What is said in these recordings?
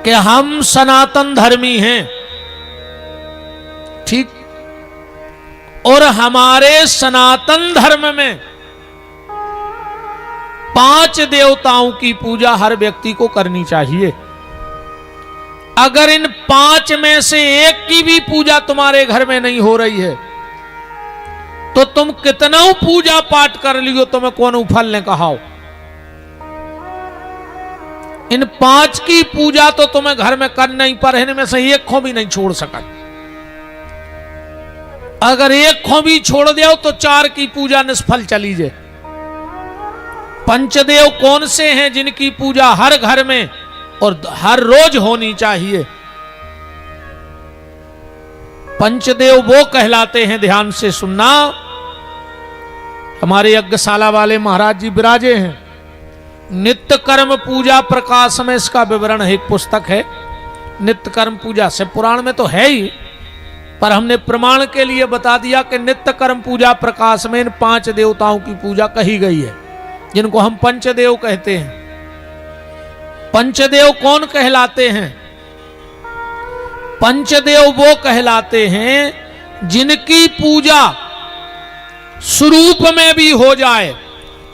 कि हम सनातन धर्मी हैं, ठीक, और हमारे सनातन धर्म में 5 देवताओं की पूजा हर व्यक्ति को करनी चाहिए। अगर इन 5 में से एक की भी पूजा तुम्हारे घर में नहीं हो रही है तो तुम कितना पूजा पाठ कर लियो, तुम्हें कौन फल ने कहाओ। इन 5 की पूजा तो तुम्हें घर में करना ही पर, इनमें से एक को भी नहीं छोड़ सका। अगर एक को भी छोड़ दिया तो 4 की पूजा निष्फल चली जाए। पंचदेव कौन से हैं जिनकी पूजा हर घर में और हर रोज होनी चाहिए? पंचदेव वो कहलाते हैं, ध्यान से सुनना। हमारे यज्ञशाला वाले महाराज जी विराजे हैं, नित्य कर्म पूजा प्रकाश में इसका विवरण है, एक पुस्तक है नित्य कर्म पूजा से। पुराण में तो है ही, पर हमने प्रमाण के लिए बता दिया कि नित्य कर्म पूजा प्रकाश में इन 5 देवताओं की पूजा कही गई है, जिनको हम पंचदेव कहते हैं। पंचदेव कौन कहलाते हैं? पंचदेव वो कहलाते हैं जिनकी पूजा स्वरूप में भी हो जाए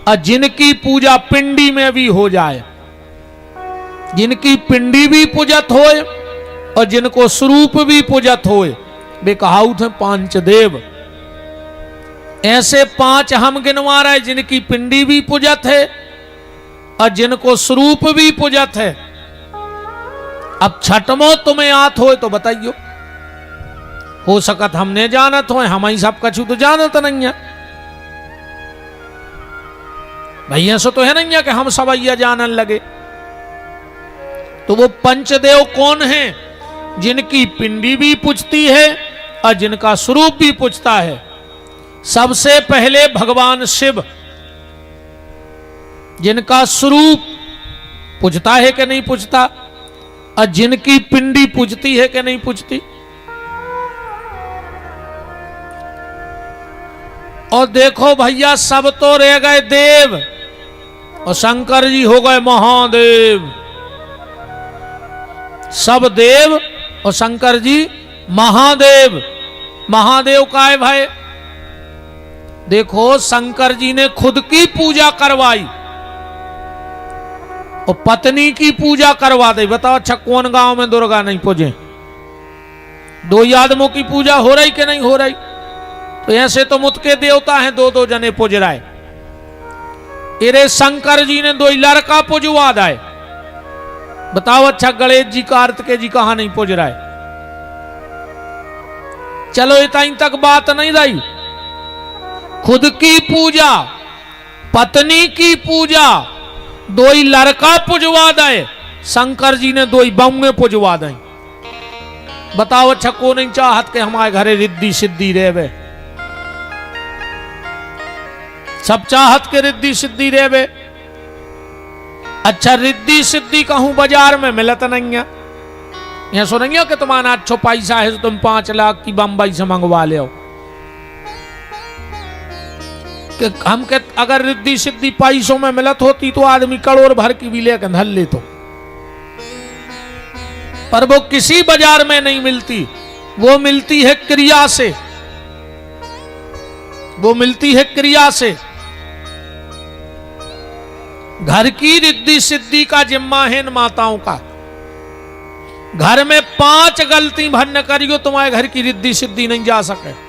और जिनकी पूजा पिंडी में भी हो जाए। जिनकी पिंडी भी पूजत होए और जिनको स्वरूप भी पूजत होए, वे कहावत है पंचदेव। ऐसे 5 हम गिनवा रहे, जिनकी पिंडी भी पूजत है और जिनको स्वरूप भी पूजत है। अब छठमो तुम्हें आत हो तो बताइयो, हो सकत हमने जानत हो, हम ही सब कछु तो जानत नहीं है भैया। सो तो है नहीं है कि हम सब अय्या जानन लगे। तो वो पंचदेव कौन है? जिनकी पिंडी भी पूजती है और जिनका स्वरूप भी पूजता है। सबसे पहले भगवान शिव, जिनका स्वरूप पूजता है कि नहीं पूजता, और जिनकी पिंडी पूजती है कि नहीं पूजती। और देखो भैया, सब तो रह गए देव और शंकर जी हो गए महादेव। सब देव और शंकर जी महादेव। महादेव का है भाई? देखो, शंकर जी ने खुद की पूजा करवाई और पत्नी की पूजा करवा दे। बताओ अच्छा, कौन गांव में दुर्गा नहीं पूजे? 2 आदमों की पूजा हो रही कि नहीं हो रही? तो ऐसे तो मुत के देवता हैं, 2-2 जने पूज रहा है। इरे शंकर जी ने 2 लड़का पूजवा दाए। बताओ अच्छा, गणेश जी कार्तिकेय जी कहां नहीं पूज रहा है? चलो इतना तक बात नहीं रही। खुद की पूजा, पत्नी की पूजा 2 लड़का पुजवा दे, शंकर जी ने 2 बउए पुजवा दे। बताओ अच्छा, को नहीं चाहत के हमारे घरे रिद्धि सिद्धि रेवे? सब चाहत के रिद्धि सिद्धि रेवे। अच्छा, रिद्धि सिद्धि कहूं बाजार में मिलत नहीं है। यहां सुनेंगे कि तुम्हारा अच्छो पैसा है तो तुम 5 लाख की बंबई से मंगवा ले। कि हम के अगर रिद्धि सिद्धि पैसों में मिलत होती तो आदमी करोड़ भर की भी लेकर धर ले तो, पर वो किसी बाजार में नहीं मिलती। वो मिलती है क्रिया से, वो मिलती है क्रिया से। घर की रिद्धि सिद्धि का जिम्मा है इन माताओं का। घर में 5 गलती भर न करियो, तुम्हारे घर की रिद्धि सिद्धि नहीं जा सके।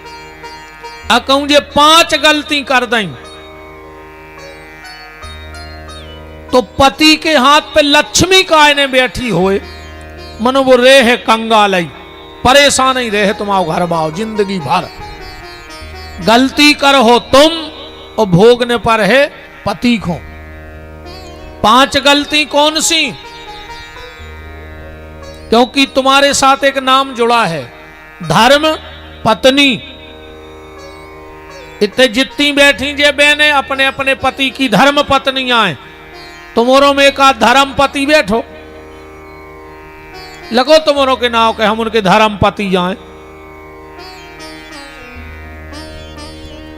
कहूं जे 5 गलती कर दें तो पति के हाथ पे लक्ष्मी काय ने बैठी होए, मनो वो रहे कंगाल, परेशान ही रहे तुम्हारा घर बाओ जिंदगी भर। गलती कर हो तुम और भोगने पर है पति को। 5 गलती कौन सी? क्योंकि तुम्हारे साथ एक नाम जुड़ा है, धर्म पत्नी। इतने जितनी बैठी जे बहने अपने अपने पति की धर्म पत्नियां हैं, तुम्हारों में एक धर्म पति बैठो, लगो तुम्हारों के नाव के हम उनके धर्म पति जाए।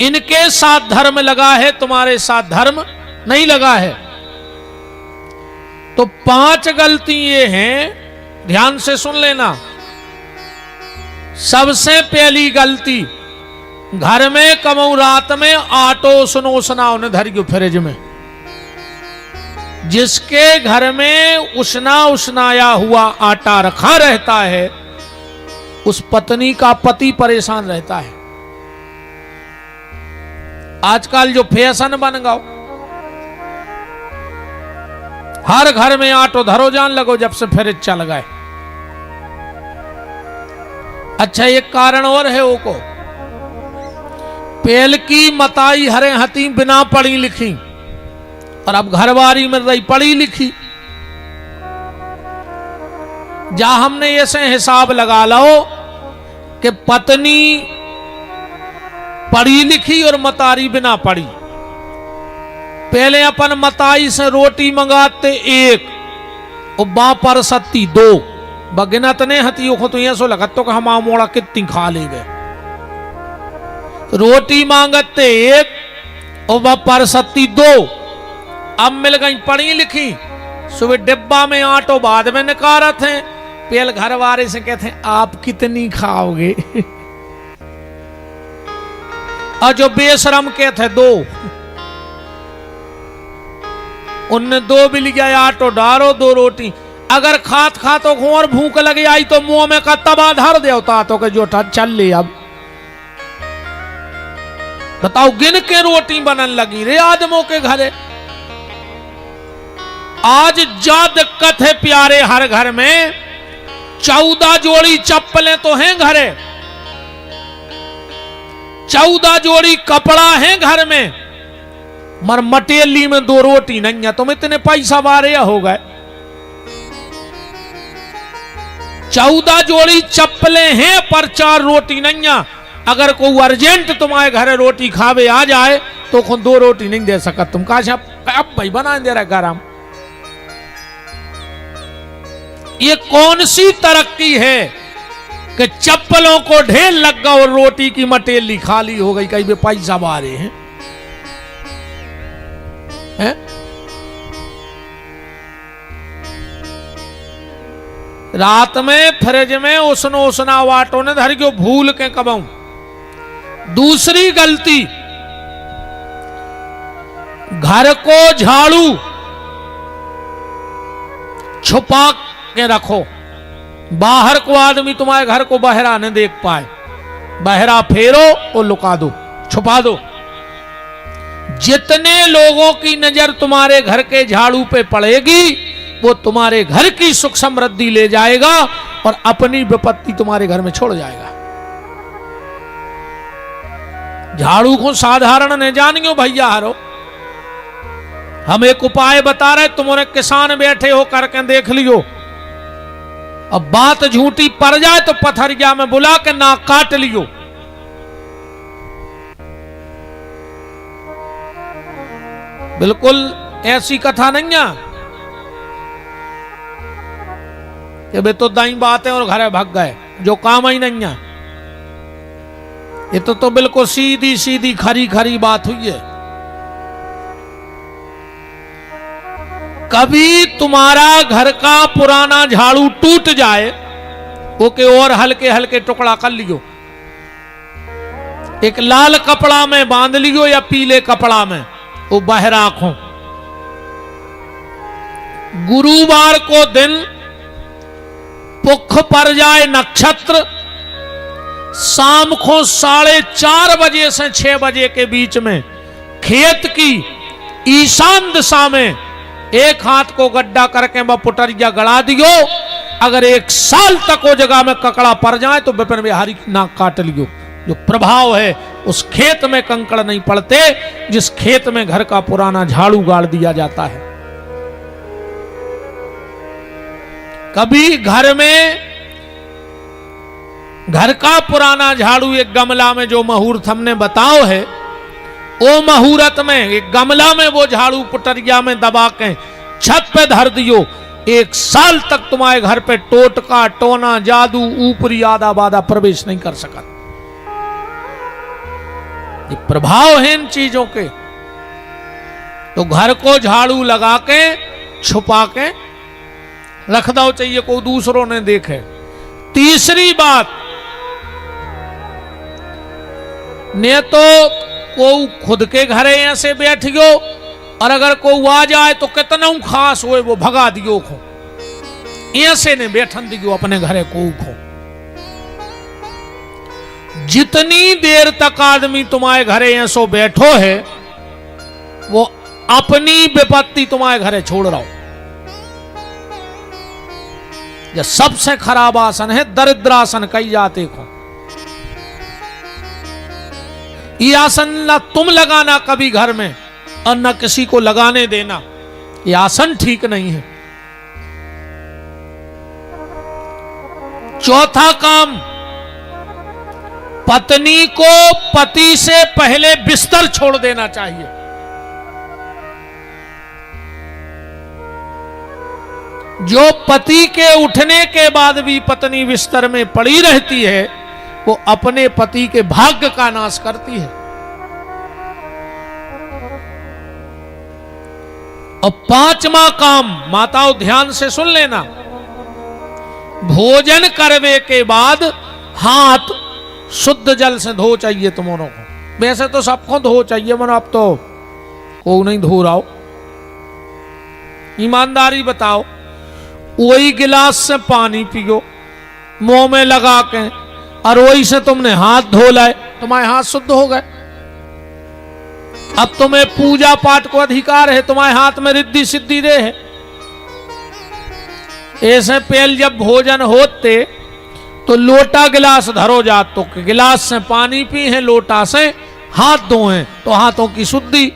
इनके साथ धर्म लगा है, तुम्हारे साथ धर्म नहीं लगा है। तो 5 गलती ये हैं ध्यान से सुन लेना, सबसे पहली गलती, घर में कमऊ रात में आटो सुनो सुना उन्हें धरियो फ्रिज में। जिसके घर में उष्णा उष्णाया हुआ आटा रखा रहता है, उस पत्नी का पति परेशान रहता है। आजकल जो फैशन बन गया, हर घर में आटो धरो जान लगो जब से फ्रिज चल गए। अच्छा, एक कारण और है वो को, पेल की मताई हरे हती बिना पढ़ी लिखी, और अब घरवारी में रही पढ़ी लिखी। जा हमने ऐसे हिसाब लगा लो कि पत्नी पढ़ी लिखी और मतारी बिना पढ़ी। पहले अपन मताई से रोटी मंगाते एक, और बां पर सत्ती दो, बगिनत ने हतियों को तो ऐसो लगत तो हम मोड़ा कितनी खा ले गए। रोटी मांगते एक और वह पर सत्ती दो। अब मिल गई पढ़ी लिखी, सुबह डिब्बा में आटो बाद में निकारत हैं। पेल घर वाले से कहते हैं आप कितनी खाओगे और जो बेशरम कहते दो, उनने दो भी लिया आटो डारो दो रोटी। अगर खात खातो और भूख लगे आई तो मुंह में का तबा धर देवता तो के जो चल ले। अब बताओ गिन के रोटी बनन लगी रे आदमों के घरे। आज जा दिक्कत है प्यारे, हर घर में 14 जोड़ी चप्पलें तो हैं घरे, 14 जोड़ी कपड़ा है घर में, मर मटेली में 2 रोटी नहीं है। तुम इतने पैसा वारे हो गए। 14 जोड़ी चप्पलें हैं पर 4 रोटी नहीं है। अगर कोई अर्जेंट तुम्हारे घर रोटी खावे आ जाए तो खुद 2 रोटी नहीं दे सकत। तुम कहा अब भाई बना दे रहा गरम। ये कौन सी तरक्की है कि चप्पलों को ढेर लग गया और रोटी की मटेली खाली हो गई। कई भी पैसा बारे हैं है? रात में फ्रिज में उसनो उसना वाटो ने धर क्यों भूल के कबाऊं। दूसरी गलती, घर को झाड़ू छुपा के रखो। बाहर को आदमी तुम्हारे घर को बहरा न देख पाए। बहरा फेरो और लुका दो, छुपा दो। जितने लोगों की नजर तुम्हारे घर के झाड़ू पे पड़ेगी वो तुम्हारे घर की सुख समृद्धि ले जाएगा और अपनी विपत्ति तुम्हारे घर में छोड़ जाएगा। झाड़ू को साधारण न जानियो भैया हरो। हम एक उपाय बता रहे, तुम्हारे किसान बैठे हो करके देख लियो। अब बात झूठी पड़ जाए तो पथरिया में बुला के नाक काट लियो। बिल्कुल ऐसी कथा नहीं है कि बे तो दाई बात है और घरे भाग गए, जो काम ही नहीं है। ये तो बिल्कुल सीधी सीधी खरी खरी बात हुई है। कभी तुम्हारा घर का पुराना झाड़ू टूट जाए, ओके और हल्के हल्के टुकड़ा कर लियो। एक लाल कपड़ा में बांध लियो या पीले कपड़ा में, वो बाहर आंखों। गुरुवार को दिन पुख पर जाए नक्षत्र, शाम को 4:30 बजे से 6 बजे के बीच में खेत की ईशान दिशा में एक हाथ को गड्ढा करके वह पुटरिया गड़ा दियो। अगर 1 साल तक वो जगह में ककड़ा पड़ जाए तो विपिन बिहारी की नाक काट लियो। जो प्रभाव है उस खेत में कंकड़ नहीं पड़ते जिस खेत में घर का पुराना झाड़ू गाड़ दिया जाता है। कभी घर में घर का पुराना झाड़ू एक गमला में, जो मुहूर्त हमने बताओ है, वो मुहूर्त में एक गमला में वो झाड़ू पुटरिया में दबा के छत पे धर दियो। 1 साल तक तुम्हारे घर पे टोटका टोना जादू ऊपरी आदा बादा प्रवेश नहीं कर सका। ये प्रभाव है इन चीजों के। तो घर को झाड़ू लगा के छुपा के रख दो चाहिए कोई दूसरों ने देखे। तीसरी बात, ने तो को खुद के घरे ऐसे बैठियो और अगर कोई आ जाए तो कितना खास होए वो भगा दियो खो, ऐसे ने बैठन दियो अपने घरे को खो। जितनी देर तक आदमी तुम्हारे घरे ऐसो बैठो है वो अपनी विपत्ति तुम्हारे घरे छोड़ रहा हो। यह सबसे खराब आसन है, दरिद्रासन कही जाते को। ये आसन न तुम लगाना कभी घर में और न किसी को लगाने देना, ये आसन ठीक नहीं है। चौथा काम, पत्नी को पति से पहले बिस्तर छोड़ देना चाहिए। जो पति के उठने के बाद भी पत्नी बिस्तर में पड़ी रहती है वो अपने पति के भाग्य का नाश करती है। और पांचवा काम, माताओं ध्यान से सुन लेना, भोजन करने के बाद हाथ शुद्ध जल से धो चाहिए तुम्हारों को। वैसे तो सबको धो चाहिए, मनो अब तो को नहीं धो रहा हो। ईमानदारी बताओ, वही गिलास से पानी पियो मुंह में लगा के और वही से तुमने हाथ धो लाए, तुम्हारे हाथ शुद्ध हो गए। अब तुम्हें पूजा पाठ को अधिकार है, तुम्हारे हाथ में रिद्धि सिद्धि दे है। ऐसे पहले जब भोजन होते तो लोटा गिलास धरो जात, तो गिलास से पानी पी है, लोटा से हाथ धोए तो हाथों की शुद्धि।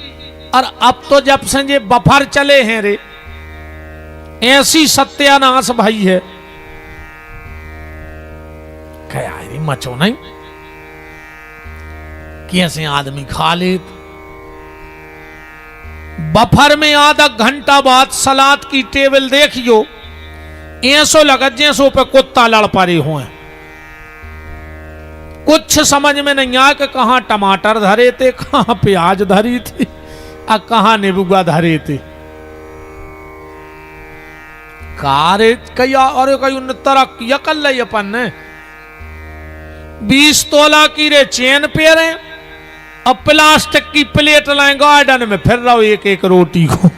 और अब तो जब से ये बफर चले हैं रे, ऐसी सत्यानाश भाई है, क्या मचो नहीं कैसे आदमी खा ले। बफर में आधा घंटा बाद सलाद की टेबल देखियो, ऐसो लगा जैसो पे कुत्ता लड़ पड़े हुए। कुछ समझ में नहीं आया कि कहां टमाटर धरे थे, कहां प्याज धरी थी और कहां नींबूगा धरे थे। कारे कया और कई तरक्की कर ली अपन ने। 20 तोला की रे चेन पे रहे, अब प्लास्टिक की प्लेट लाए गार्डन में फिर रहो एक एक रोटी को।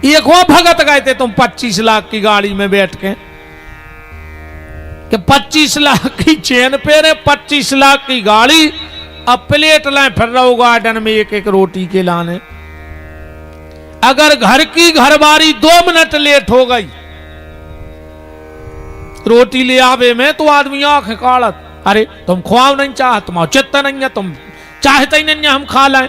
एक वो भगत गए थे तुम 25 लाख की गाड़ी में बैठ के, कि 25 लाख की चेन पे रहे, 25 लाख की गाड़ी, अब प्लेट लाए फिर रहो गार्डन में एक एक रोटी के लाने। अगर घर की घरबारी 2 मिनट लेट हो गई रोटी ले आवे में तो आदमी आंखें काढ़त, अरे तुम खुआव नहीं चाह, तुम चित्त नहीं है, तुम चाहते ही नहीं हम खा लें।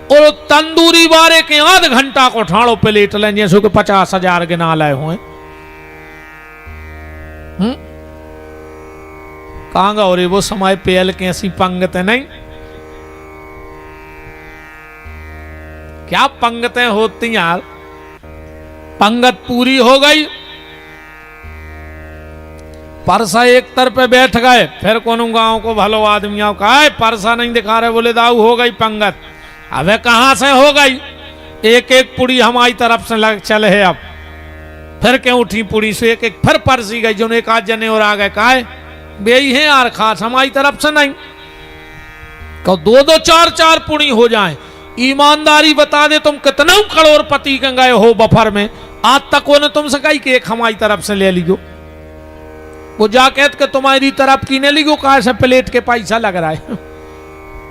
और तंदूरी बारे के आध घंटा को ठाड़ो प्लेट लें जैसे कि 50,000 के ना लाए हुए। कहांगा और वो समय पेल के ऐसी पंगतें नहीं, क्या पंगतें होती यार। पंगत पूरी हो गई, परसा एक तर पे बैठ गए, फिर कोनो गांव को भलो आदमियों का परसा नहीं दिखा रहे, बोले दाऊ हो गई पंगत। अबे कहां से हो गई, एक एक पुड़ी हमारी तरफ से लग चले है। अब फिर क्यों उठी पुड़ी से एक एक फिर परसी गई, जो एक आध जने और आ गए, काहे बेई है यार खास हमारी तरफ से नहीं, कहो 2-2 4-4 पुड़ी हो जाए। ईमानदारी बता दे, तुम कितना करोड़पति के गए हो बफर में, आज तक उन्होंने तुमसे कही कि एक हमारी तरफ से ले लियो। वो जाके के तुम्हारी तरफ की ने लियो, कहा से प्लेट के पैसा लग रहा है,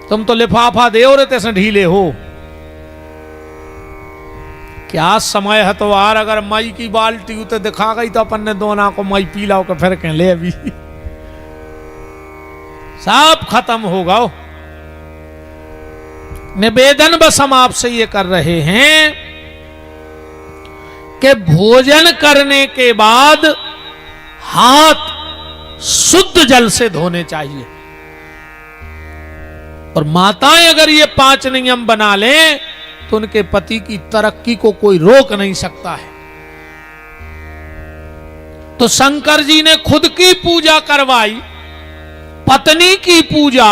तुम तो लिफाफा दे और तैसे ढीले हो। क्या समय है तो यार, अगर मई की बाल्टी उते दिखा गई तो अपन ने दोना को मई पी लाओ के फिर कह ले, अभी सब खत्म होगा। निवेदन बस हम आपसे ये कर रहे हैं कि भोजन करने के बाद हाथ शुद्ध जल से धोने चाहिए। और माताएं अगर ये 5 नियम बना लें तो उनके पति की तरक्की को कोई रोक नहीं सकता है। तो शंकर जी ने खुद की पूजा करवाई, पत्नी की पूजा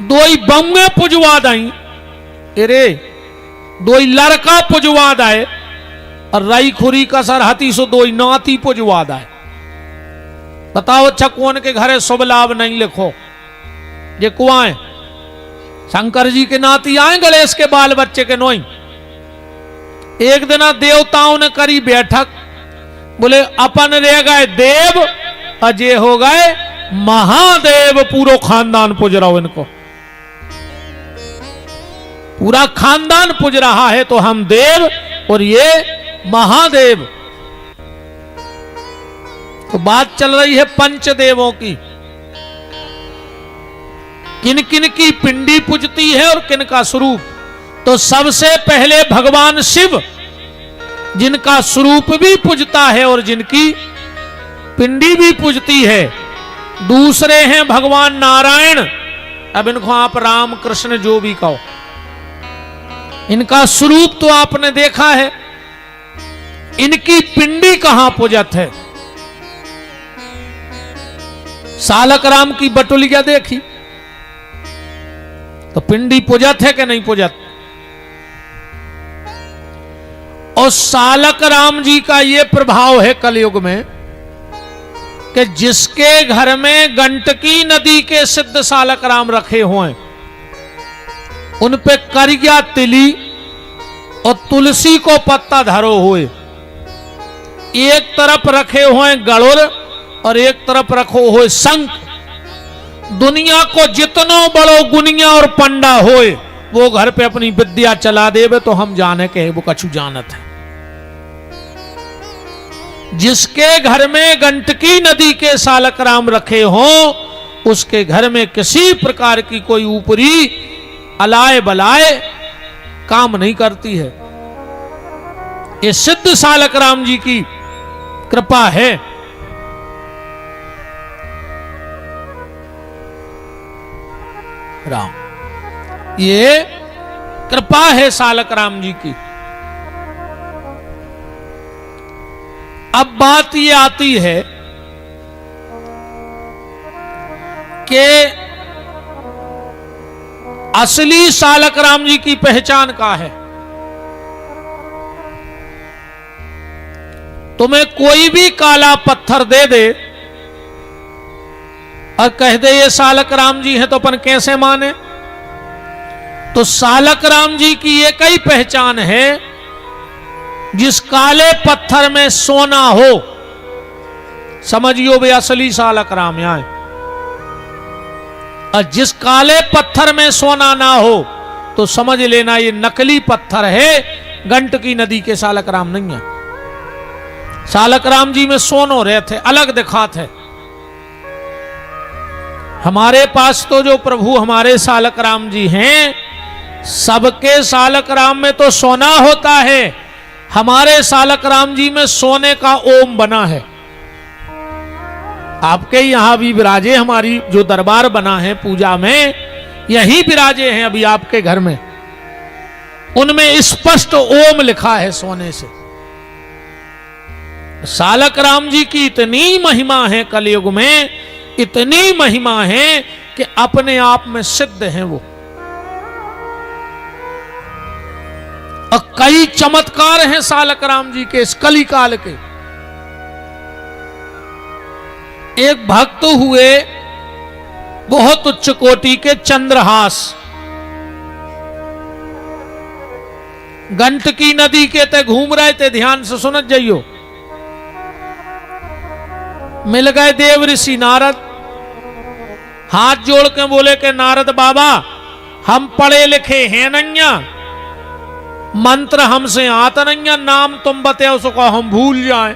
2 बम्मे पुजवा दई, अरे 2 लड़का पुजवा दे और रई खुरी का सरहती सो दो नाती पुजवाद है। बताओ अच्छा कौन के घरे शुभ लाभ नहीं लिखो ये कुआं शंकर जी के नाती आए गणेश के बाल बच्चे के नोई। एक दिन देवताओं ने करी बैठक, बोले अपन रह गए देव अजय हो गए महादेव, पूरा खानदान पूज रहा हो इनको, पूरा खानदान पूज रहा है तो हम देव और ये महादेव। तो बात चल रही है पंचदेवों की, किन किन की पिंडी पूजती है और किन का स्वरूप। तो सबसे पहले भगवान शिव जिनका स्वरूप भी पूजता है और जिनकी पिंडी भी पूजती है। दूसरे हैं भगवान नारायण, अब इनको आप राम कृष्ण जो भी कहो, इनका स्वरूप तो आपने देखा है, इनकी पिंडी कहां पूजत है। सालक राम की बटुलिया देखी तो पिंडी पूजत है कि नहीं पूजत। और सालक राम जी का यह प्रभाव है कलयुग में कि जिसके घर में गंडकी नदी के सिद्ध सालक राम रखे हुए, उन पे करिया तिली और तुलसी को पत्ता धरो हुए, एक तरफ रखे हुए गरुड़ और एक तरफ रखो हुए शंख। दुनिया को जितनो बड़ो गुनिया और पंडा होए वो घर पे अपनी विद्या चला देवे तो हम जाने के वो कछु जानत है। जिसके घर में गंडकी नदी के सालक राम रखे हों उसके घर में किसी प्रकार की कोई ऊपरी अलाए बलाए काम नहीं करती है। ये सिद्ध सालक राम जी की कृपा है। राम ये कृपा है सालक राम जी की। अब बात ये आती है कि असली सालक राम जी की पहचान क्या है। तुम्हें कोई भी काला पत्थर दे दे और कह दे ये सालक राम जी हैं तो अपन कैसे माने। तो सालक राम जी की एक ही पहचान है, जिस काले पत्थर में सोना हो समझियो वे असली सालक राम यहाँ है, और जिस काले पत्थर में सोना ना हो तो समझ लेना ये नकली पत्थर है, गंडकी नदी के सालक राम नहीं है। सालक राम जी में सोनो रहते अलग दिखाते। हमारे पास तो जो प्रभु हमारे सालक राम जी हैं, सबके सालक राम में तो सोना होता है, हमारे सालक राम जी में सोने का ओम बना है। आपके यहां भी विराजे, हमारी जो दरबार बना है पूजा में यही विराजे हैं अभी आपके घर में, उनमें स्पष्ट ओम लिखा है सोने से। सालक राम जी की इतनी महिमा है कलयुग में, इतनी महिमा है कि अपने आप में सिद्ध हैं वो। और कई चमत्कार हैं सालक राम जी के इस कली काल के। एक भक्त हुए बहुत उच्च कोटि के चंद्रहास, गंडकी नदी के ते घूम रहे थे, ध्यान से सुनत जाइयो। मिल गए देव ऋषि नारद, हाथ जोड़ के बोले कि नारद बाबा हम पढ़े लिखे हैं नैया, मंत्र हमसे आता नहीं, नाम तुम बताओ उसको हम भूल जाएं,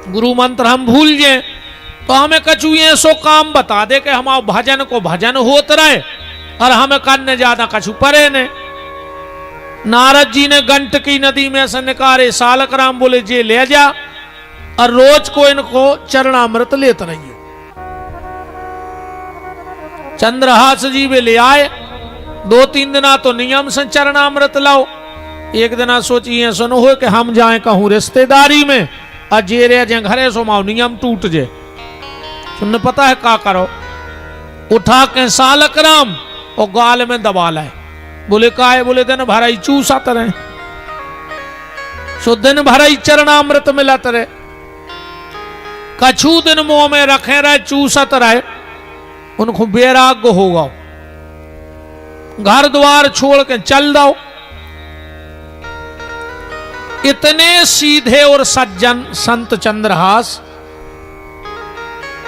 गुरु मंत्र हम भूल जाएं, तो हमें कछु ये सो काम बता दे कि हमारे भजन को भजन होत रहे और हमें करने ज्यादा कछु परे ने। नारद जी ने गंडकी नदी में से निकाले, सालक राम बोले जे ले जा और रोज को इनको चरणामृत लेते रहिए। चंद्रहास जी वे ले आए, 2-3 दिना तो नियम से चरणामृत लाओ। एक दिना सोचिए सुनो हो कि हम जाए कहूं रिश्तेदारी में और जे रे जे घरे सो माओ नियम टूट जे, तुमने पता है क्या करो, उठा के सालक राम और गाल में दबा लाए। बोले का है, बोले देना भराई चूसा तरह सो दिन भर ही चरणामृत मिलत रहे, कछु दिन मुंह में रखे रहे, चूसत रहे, उनको वैराग्य होगा, घर द्वार छोड़ के चल दो। इतने सीधे और सज्जन संत चंद्रहास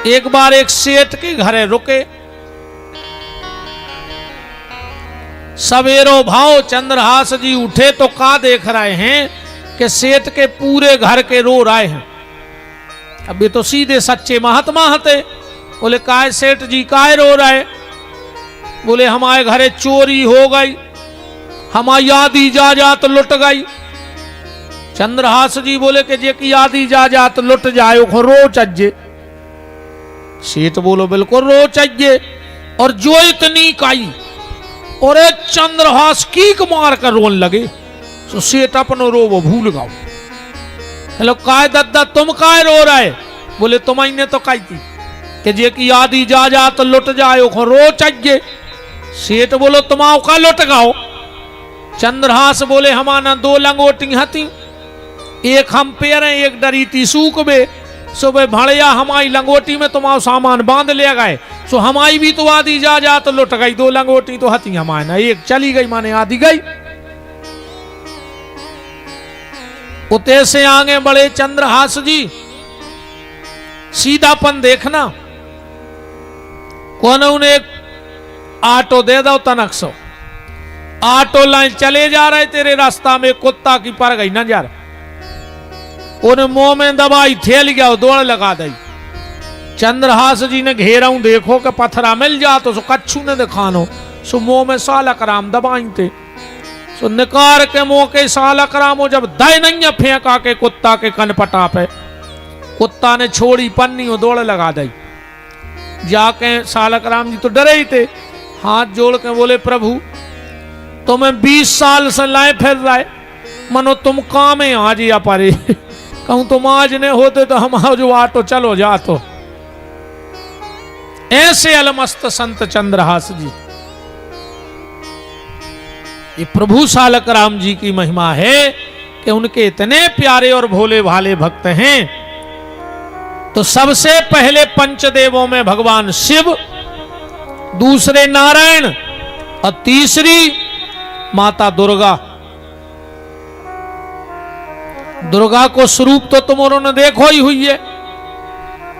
एक बार एक सेठ के घरे रुके। सवेरो भाव चंद्रहास जी उठे तो का देख रहे हैं कि सेठ के पूरे घर के रो रहे हैं। अब ये तो सीधे सच्चे महात्मा थे। बोले काय सेठ जी काय रो रहे? बोले हमारे घरे चोरी हो गई, हमारी आधी जायदाद लुट गई। चंद्रहास जी बोले कि जे की आधी जायदाद लुट जाए वो रो चज्जे। सेठ बोलो बिल्कुल रो चज्जे। और जो इतनी काई और चंद्रहास कीक मार कर रोन लगे। तो सेठ अपनो रो वो भूल गओ। हेलो काय दद्दा तुम काय रो रहे? बोले तुम्हारी तो कही थी कि जे की आधी जायदाद तो लुट जाए वो रो चज्जे। सेठ बोलो तुमाओ का लुट गाओ? चंद्रहास बोले हमारा 2 लंगोटी हती, एक हम पेरे एक डरी थी सूख बे। सुबह भड़िया हमारी लंगोटी में तुम्हारा सामान बांध ले गए। सो हमारी भी तो आधी जायदाद तो लुट गई, 2 लंगोटी तो हती हमारे ना, एक चली गई माने आधी गई। उते से आगे बढ़े चंद्रहास जी। सीधापन देखना, कौन उन्हें एक ऑटो दे दो तनक सो। ऑटो लाइन चले जा रहे, तेरे रास्ता में कुत्ता की पर गई नजर, उन्हें मुंह में दवाई थेल गया, दौड़ लगा दी। चंद्रहास जी ने घेरा देखो कि पत्थरा मिल जा तो सो कच्छू ने दिखानो। सो मुंह में सालक राम दबाई थे। सो निकार के मुंह के सालक राम जब दय नहीं फेंका के कुत्ता के कन पटा पे, कुत्ता ने छोड़ी पन्नी और दौड़ लगा दी। जाके सालक राम जी तो डरे ही थे, हाथ जोड़ के बोले प्रभु तुम्हें 20 साल से लाए फिर रहे, मनो तुम काम है आज या पारे। कहूं तुम आज नहीं होते तो हमारा जो ऑटो चलो जा। तो ऐसे अलमस्त संत चंद्रहास जी। ये प्रभु सालक राम जी की महिमा है कि उनके इतने प्यारे और भोले भाले भक्त हैं। तो सबसे पहले पंचदेवों में भगवान शिव, दूसरे नारायण और तीसरी माता दुर्गा। दुर्गा को स्वरूप तो तुम उन्होंने देखो ही हुई है।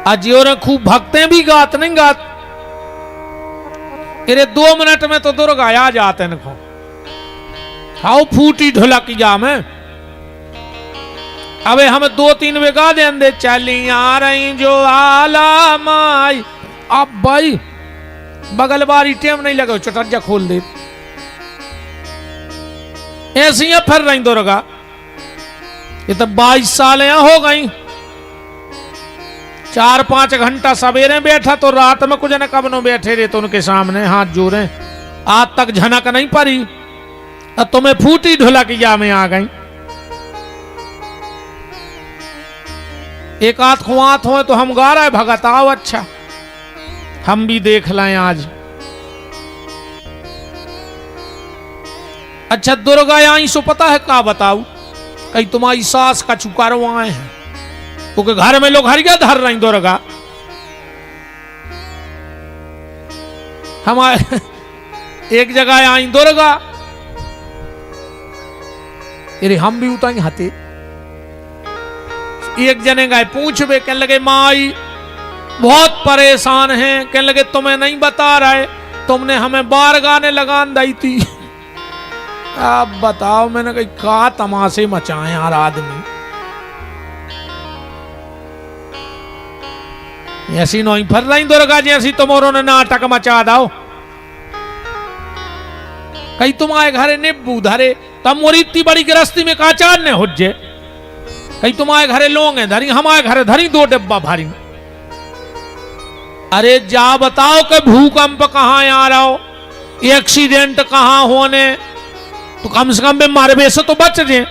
अजियों खूब भक्तें भी गात नहीं गात। अरे 2 मिनट में तो दुर्गा आ जाते इनको। खाओ फूटी ढोलक जा में। अबे हमें 2-3 वे गा दे, चली आ रही जो आला माई। अब भाई बगल बारी टेम नहीं लगे, चटर्जा खोल दे। ऐसी ही फिर रही दुर्गा। ये तो 22 साल यहाँ हो गई। 4-5 घंटा सवेरे बैठा तो रात में कुछ न कब नो बैठे रहे तो उनके सामने हाथ जोड़े। आज तक झनक नहीं पड़ी और तुम्हें फूटी ढोलक या में आ गई। एक आध खुआत हो तो हम गा रहे भगत आओ, अच्छा हम भी देख लाएं आज। अच्छा दुर्गा आई सो पता है का बताऊ? कहीं तुम्हारी सास का चुकारो आए हैं, क्योंकि घर में लोग हरिया धर रही दुर्गा। हमारे एक जगह आई दुर्गा, अरे हम भी उताई हाथे। एक जने गए पूछबे, कहने लगे माई बहुत परेशान हैं, कहने लगे तुम्हें नहीं बता रहे, तुमने हमें बार गाने लगान दी थी। अब बताओ, मैंने कही का तमाशे मचाए यार आदमी। ऐसी नहीं फर रही दुर्गा जैसी तुमोरों ने नाटक मचा दो। कहीं तुम्हारे घरे निब्बू धरे तब मोरी इतनी बड़ी गृहस्थी में काचार ने हुज्जे। कहीं तुम्हारे घरे लोग हैं धरी, हमारे घरे धरी 2 डिब्बा भारी। अरे जा बताओ कि भूकंप कहां आ रहा हो, एक्सीडेंट कहां होने, तो कम से कम मारबे से तो बच जाए।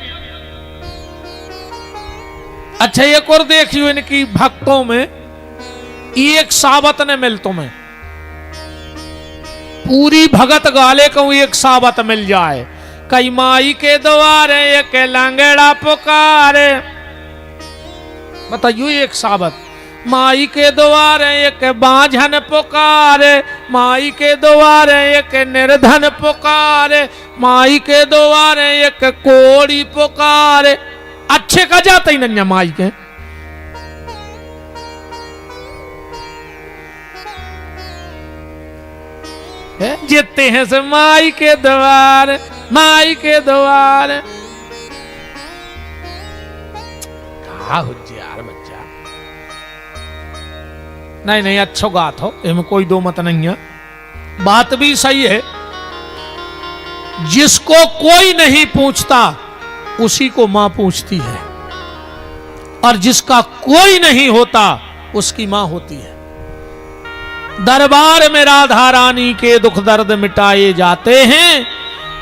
अच्छा एक और देखियो इनकी भक्तों में, एक सावत ने मिल तुम्हें पूरी भगत गाले को एक सावत मिल जाए कई माई के द्वारे एक लंगड़ा पुकारे। बताइयो एक साबत, माई के द्वारे एक बांझन पुकारे, माई के द्वारे एक निर्धन पुकारे, माई के द्वारे एक कोड़ी पुकारे। अच्छे का जाता ही नन्या माई के। जीतते हैं से माई के द्वार, माई के द्वार। कहा हो यार बच्चा। नहीं नहीं, अच्छो बात हो, इसमें कोई दो मत नहीं है, बात भी सही है। जिसको कोई नहीं पूछता उसी को मां पूछती है, और जिसका कोई नहीं होता उसकी मां होती है। दरबार में राधा रानी के दुख दर्द मिटाए जाते हैं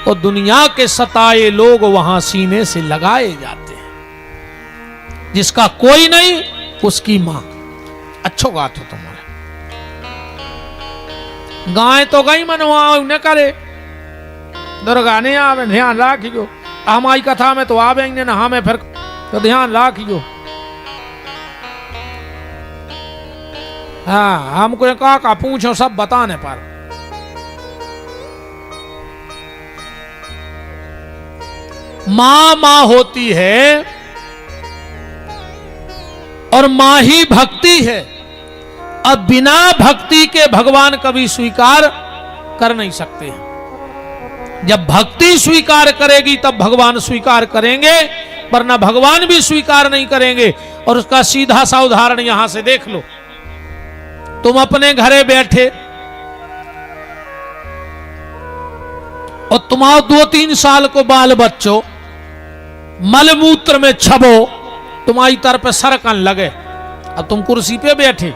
और दुनिया के सताए लोग वहां सीने से लगाए जाते हैं। जिसका कोई नहीं उसकी मां। अच्छो बात हो तुम्हारे। गाय तो गई मनवा न करे, दुर्गा ने आवे, ध्यान राखियो। हमारी कथा में तो आवेंगे ना, हमें फिर तो ध्यान राखियो। हाँ, हमको का पूछो सब बताने पर। मां होती है और मां ही भक्ति है। अब बिना भक्ति के भगवान कभी स्वीकार कर नहीं सकते। जब भक्ति स्वीकार करेगी तब भगवान स्वीकार करेंगे, वरना भगवान भी स्वीकार नहीं करेंगे। और उसका सीधा सा उदाहरण यहां से देख लो। तुम अपने घरे बैठे और तुम्हारे 2-3 साल को बाल बच्चों मलमूत्र में छबो, तुम्हारी तरफ सरकन लगे। अब तुम कुर्सी पे बैठे,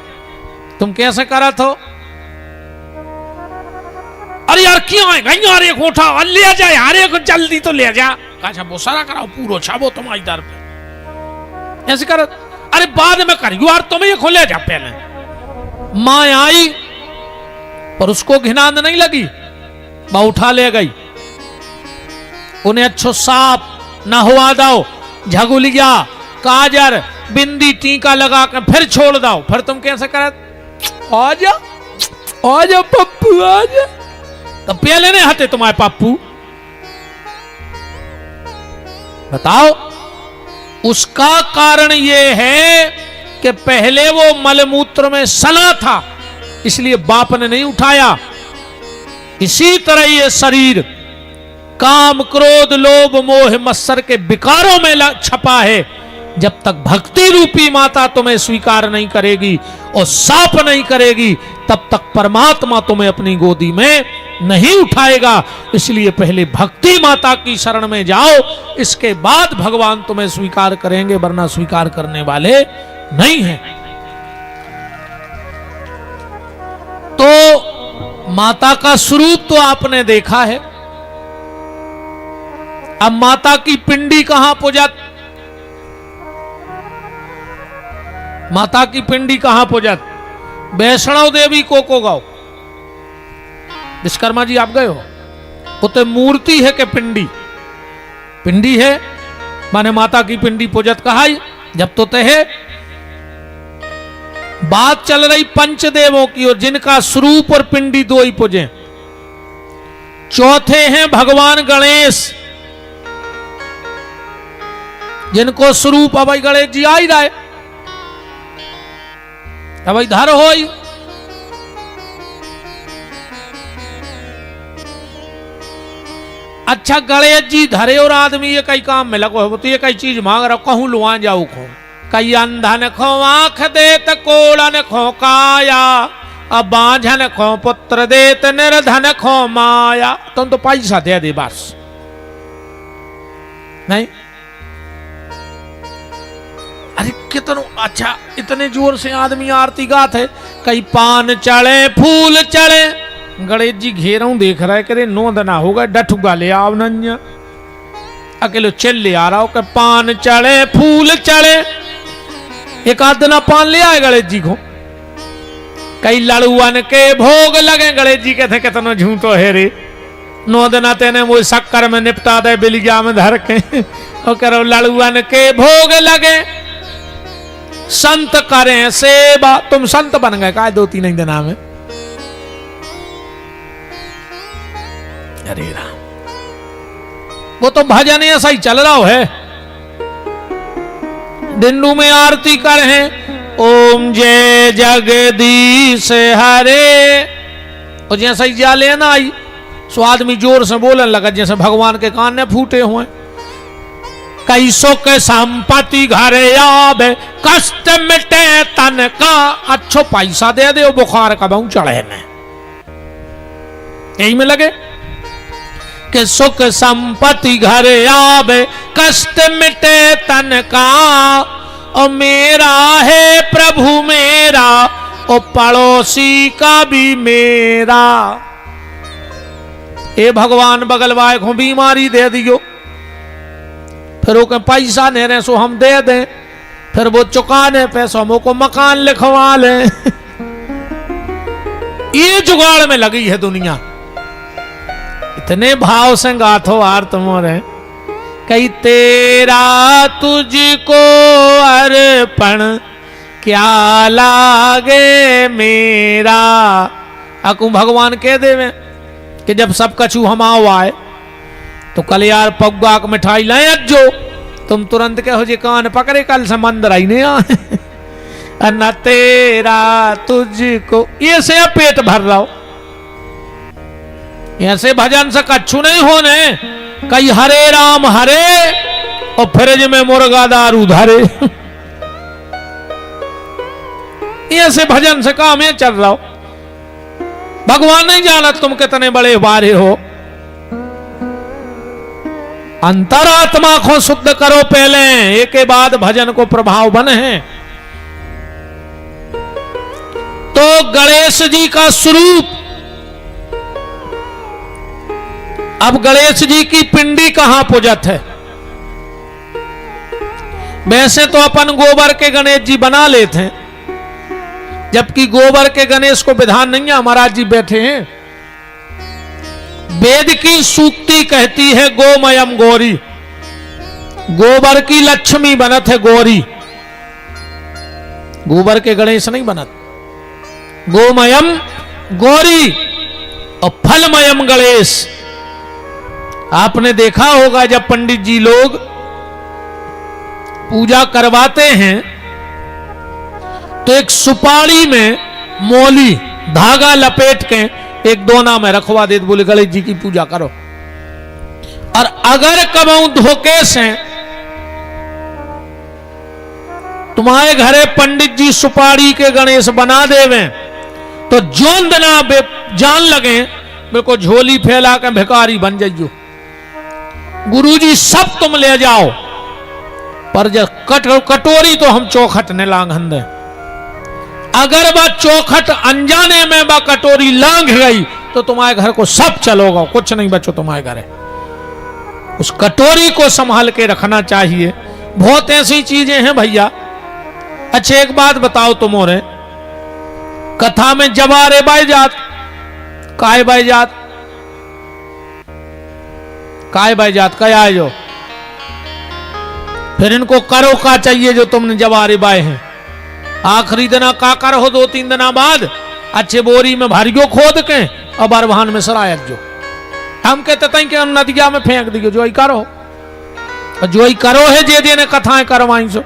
तुम कैसे करा थो? अरे यार क्यों है गई, अरे उठा ले जाए, अरे जल्दी तो ले जा। अच्छा वो सारा कराओ, पूरा छबो तुम्हारी तरफ ऐसे कर। अरे बाद में करियो यार, तुम्हें खोले जा पहले। मां आई पर उसको घिनांद नहीं लगी, मां उठा ले गई। उन्हें अच्छो साफ नहवा दो, झगुलिया काजर बिंदी टीका लगा कर फिर छोड़ दो। फिर तुम कैसे कर? आजा आजा पप्पू आजा। तो पहले नहीं हटे तुम्हारे पप्पू? बताओ। उसका कारण यह है कि पहले वो मलमूत्र में सना था, इसलिए बाप ने नहीं उठाया। इसी तरह ये शरीर काम क्रोध लोभ मोह मत्सर के विकारों में छपा है। जब तक भक्ति रूपी माता तुम्हें स्वीकार नहीं करेगी और साफ नहीं करेगी, तब तक परमात्मा तुम्हें अपनी गोदी में नहीं उठाएगा। इसलिए पहले भक्ति माता की शरण में जाओ, इसके बाद भगवान तुम्हें स्वीकार करेंगे, वरना स्वीकार करने वाले नहीं है। तो माता का स्वरूप तो आपने देखा है। अब माता की पिंडी कहां पूजत? माता की पिंडी कहां पूजत? वैष्णव देवी को गाओ। विश्वकर्मा जी आप गए हो? वो तो मूर्ति है कि पिंडी? पिंडी है, माने माता की पिंडी पूजत कहा। जब तो है बात चल रही पंचदेवों की, और जिनका स्वरूप और पिंडी दो ही पूजे। चौथे हैं भगवान गणेश, जिनको स्वरूप अब गणेश जी आ ही रहा है, अब इधर हो ही। अच्छा गणेश जी धरे और आदमी ये कई काम में लगो है, तो ये कई चीज मांग रहा, कहूं लुआ जाऊ खो। कई अंधन खो आंख देत कोड़न खो काया, अब बांझन खो पुत्र देत निर्धन खो माया। तुम तो पैसा दे दे बस, नहीं? अरे कितनो अच्छा, इतने जोर से आदमी आरती गात है। कई पान चढ़े फूल चढ़े, गणेश जी घेराऊ देख रहा है, करे नोंद ना होगा डठुगा ले आओ नन्या। अकेले चल ले आ रहा हो कि पान चढ़े फूल चढ़े, एक आध ना पान ले आए गणेश जी को। कई लड़ुअन के भोग लगे, गणेश जी कहते कितना झूठो है रे। नो देना तेने वो शक्कर में निपटा दे बिलिया में धर के और करो लड़ुअन के भोग लगे संत करें सेवा। तुम संत बन गए का 2-3 दिना में। अरे राम, वो तो भजन ऐसा ही चल रहा है। डिंडू में आरती कर हैं, ओम जय जगदीश हरे, और जैसा ही जा लेना आई सो आदमी जोर से बोलने लगा जैसे भगवान के कान ने फूटे हुए। कैसो के संपत्ति घर आवे कष्ट मिटे तन का, अच्छो पैसा दे दे बुखार का बहु चढ़े में, यही में लगे कि सुख संपत्ति घर आवे कष्ट मिटे तन का, और मेरा है प्रभु मेरा और पड़ोसी का भी मेरा। ए भगवान बगल वाले को बीमारी दे दियो, फिर वो पैसा नहीं रहे सो हम दे दें, फिर वो चुकाने पैसों हम को मकान लिखवा लें। ये जुगाड़ में लगी है दुनिया। इतने भाव से गाथो आर तुम्हारे कई तेरा तुझको अर्पण क्या लागे मेरा। अकू भगवान कह देवे कि जब सब कछु हम आओ आए तो कल यार पग्गा की मिठाई लाए अज्जो, तुम तुरंत कहो जी कान पकड़े कल से मंदिर आई नहीं आए। न तेरा तुझको ये से पेट भर रहा हो, ऐसे भजन से कछु नहीं होने। कई हरे राम हरे और फ्रिज में मुर्गा दारू धरे। ऐसे भजन से काम है चल रहा हो। भगवान नहीं जाना तुम कितने बड़े बारे हो। अंतरात्मा को शुद्ध करो पहले, एक के बाद भजन को प्रभाव बने हैं। तो गणेश जी का स्वरूप, अब गणेश जी की पिंडी कहां पूजत है। वैसे तो अपन गोबर के गणेश जी बना लेते हैं, जबकि गोबर के गणेश को विधान नहीं है। महाराज जी बैठे हैं, वेद की सूक्ति कहती है गोमयम गौरी, गोबर की लक्ष्मी बनत है गौरी, गोबर के गणेश नहीं बनत। गोमयम गौरी और फलमयम गणेश। आपने देखा होगा जब पंडित जी लोग पूजा करवाते हैं तो एक सुपारी में मोली धागा लपेट के एक दोना में रखवा देते, बोले गणेश जी की पूजा करो। और अगर कबहू धोखे से तुम्हारे घरे पंडित जी सुपारी के गणेश बना देवे तो जोंद ना जान लगे बिल्कुल झोली फैला के भिखारी बन जाइयो। गुरुजी सब तुम ले जाओ, पर जब कटोरी तो हम चौखट ने लांघन दे। अगर वह चौखट अनजाने में वह कटोरी लांघ गई तो तुम्हारे घर को सब चलोगा, कुछ नहीं बचो तुम्हारे घर। उस कटोरी को संभाल के रखना चाहिए। बहुत ऐसी चीजें हैं भैया। अच्छा एक बात बताओ तुम्हारे कथा में जवारे बाई जात, काय बाई जात, काय बाई जात क्या है जो, फिर इनको करो का चाहिए जो तुमने जवारे बाए हैं। आखिरी दिना का कर हो 2-3 दिना बाद अच्छे बोरी में भारियो खोद के और बरभान में सरायत जो हम कहते थे कि नदिया में फेंक दियो, जो ही करो, और जो ही करो है जे देने कथाएं करवाई सो।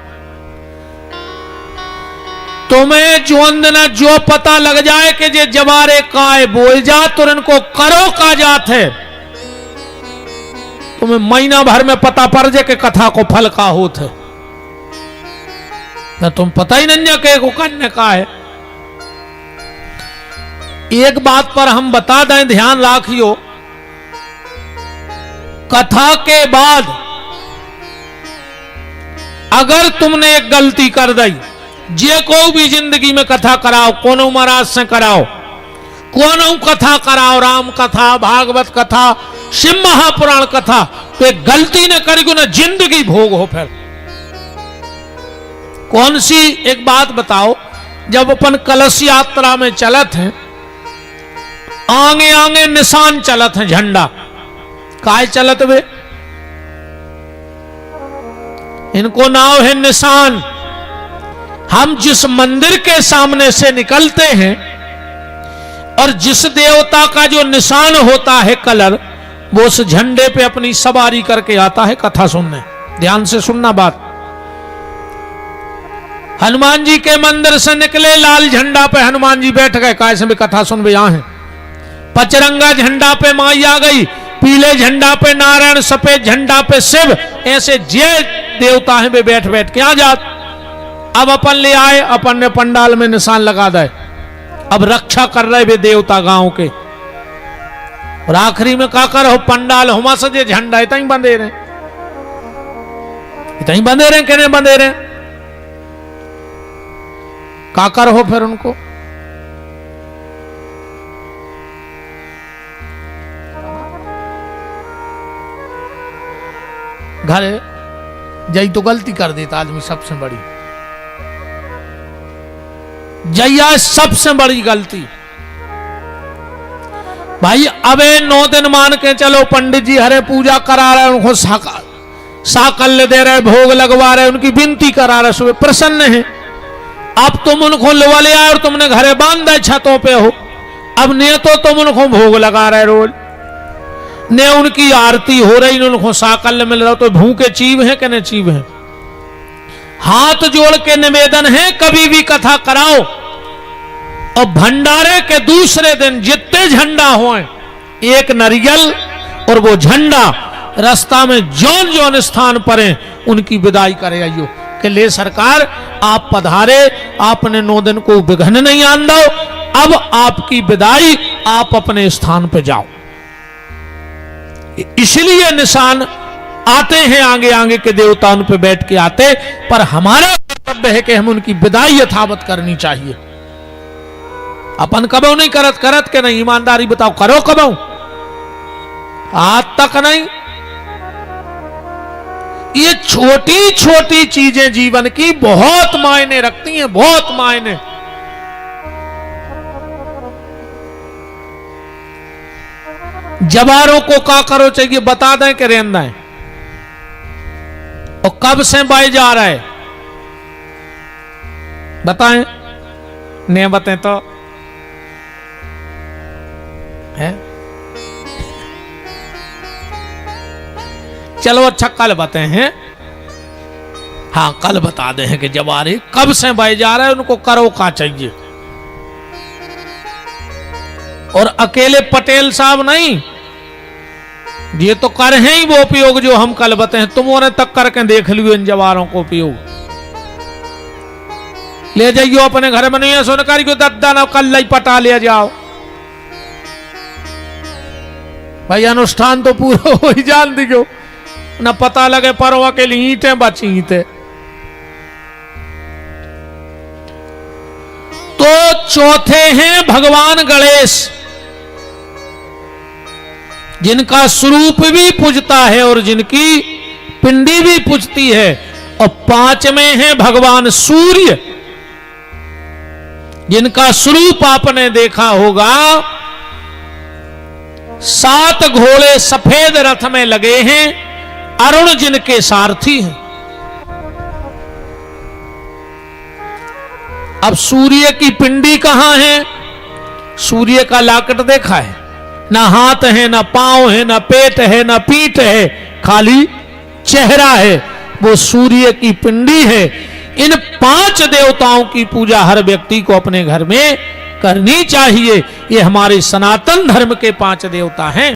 तुम्हें जोंदना जो पता लग जाए कि जे जवारे काय बोल जा तो इनको करो का जात है, तुम्हें महीना भर में पता पड़ जाए कि कथा को फल का होत है। ना तुम पता ही नहीं कि को करने का है। एक बात पर हम बता दें, ध्यान रखियो, कथा के बाद अगर तुमने एक गलती कर दी, जे को भी जिंदगी में कथा कराओ, कोनो महाराज से कराओ, कोनो कथा कराओ, राम कथा, भागवत कथा, शिव महापुराण कथा, तो एक गलती न करेगी ना जिंदगी भोग हो। फिर कौन सी एक बात बताओ, जब अपन कलश यात्रा में चलत हैं, आगे आगे निशान चलत हैं झंडा, काय चलत वे, इनको नाव है निशान। हम जिस मंदिर के सामने से निकलते हैं और जिस देवता का जो निशान होता है कलर, वो उस झंडे पे अपनी सवारी करके आता है कथा सुनने। ध्यान से सुनना बात। हनुमान जी के मंदिर से निकले, लाल झंडा पे हनुमान जी बैठ गए, कैसे भी कथा सुन यहां है। पचरंगा झंडा पे माई आ गई, पीले झंडा पे नारायण, सफेद झंडा पे शिव, ऐसे जे देवता है वे बैठ बैठ के आ जात। अब अपन ले आए, अपन ने पंडाल में निशान लगा दे, अब रक्षा कर रहे वे देवता गांव के। और आखिरी में का कर हो, पंडाल हुमा सजे झंडा इतना ही बंधे रहे, इतना ही बंधे रहे, कहने बंधे रहे, का कर हो फिर उनको। घर जई तो गलती कर देता आदमी, सबसे बड़ी जैया सबसे बड़ी गलती। भाई अबे 9 दिन मान के चलो, पंडित जी हरे पूजा करा रहे, उनको साकल्य दे रहे, भोग लगवा रहे, उनकी विनती करा रहे, सुबह प्रसन्न है। अब तुम उनको लवा ले आए और तुमने घरे बांध दे, छतों पे हो। अब ने तो तुम उनको भोग लगा रहे रोज, ने उनकी आरती हो रही, ने उनको साकल्य मिल रहा, तो भूखे चीव है कि नहीं चीव है। हाथ जोड़ के निवेदन है, कभी भी कथा कराओ और भंडारे के दूसरे दिन जितने झंडा हो, एक नारियल और वो झंडा रास्ता में जौन जौन स्थान पर है उनकी विदाई करे आइयो कि ले सरकार आप पधारे, आपने 9 दिन को विघ्न नहीं आन दो, अब आपकी विदाई, आप अपने स्थान पे जाओ। इसलिए निशान आते हैं, आगे आगे के देवता उन पे बैठ के आते, पर हमारा कर्तव्य है कि हम उनकी विदाई यथावत करनी चाहिए। अपन कबो नहीं करत, करत के नहीं, ईमानदारी बताओ, करो कबो? आज तक नहीं। ये छोटी छोटी चीजें जीवन की बहुत मायने रखती हैं, बहुत मायने। जवारों को क्या करो चाहिए बता दें कि रहना है, और कब से बाई जा रहा है बताएं, नहीं बताएं तो है। चलो अच्छा कल बताए हैं, हाँ कल बता दे हैं कि जवारी कब से बाई जा रहा है, उनको करो क्या चाहिए। और अकेले पटेल साहब नहीं, ये तो कर हैं ही वो उपयोग जो हम कल बताए, तुमने तक करके देख लियो इन जवारों को उपयोग। ले जाइयो अपने घर में, नहीं सोनकारी को दद्दा ना कल लाई पटा ले जाओ भाई, अनुष्ठान तो पूरा हो ही जान दियो, ना पता लगे परवा के लिए ईंटें बची ईंटें। तो चौथे हैं भगवान गणेश, जिनका स्वरूप भी पूजता है और जिनकी पिंडी भी पूजती है। और 5वें हैं भगवान सूर्य, जिनका स्वरूप आपने देखा होगा, 7 घोड़े सफेद रथ में लगे हैं, अरुण जिनके सारथी हैं। अब सूर्य की पिंडी कहां है? सूर्य का लाकट देखा है? ना हाथ है, ना पांव है, ना पेट है, ना पीठ है, खाली चेहरा है, वो सूर्य की पिंडी है। इन 5 देवताओं की पूजा हर व्यक्ति को अपने घर में करनी चाहिए। ये हमारे सनातन धर्म के 5 देवता हैं।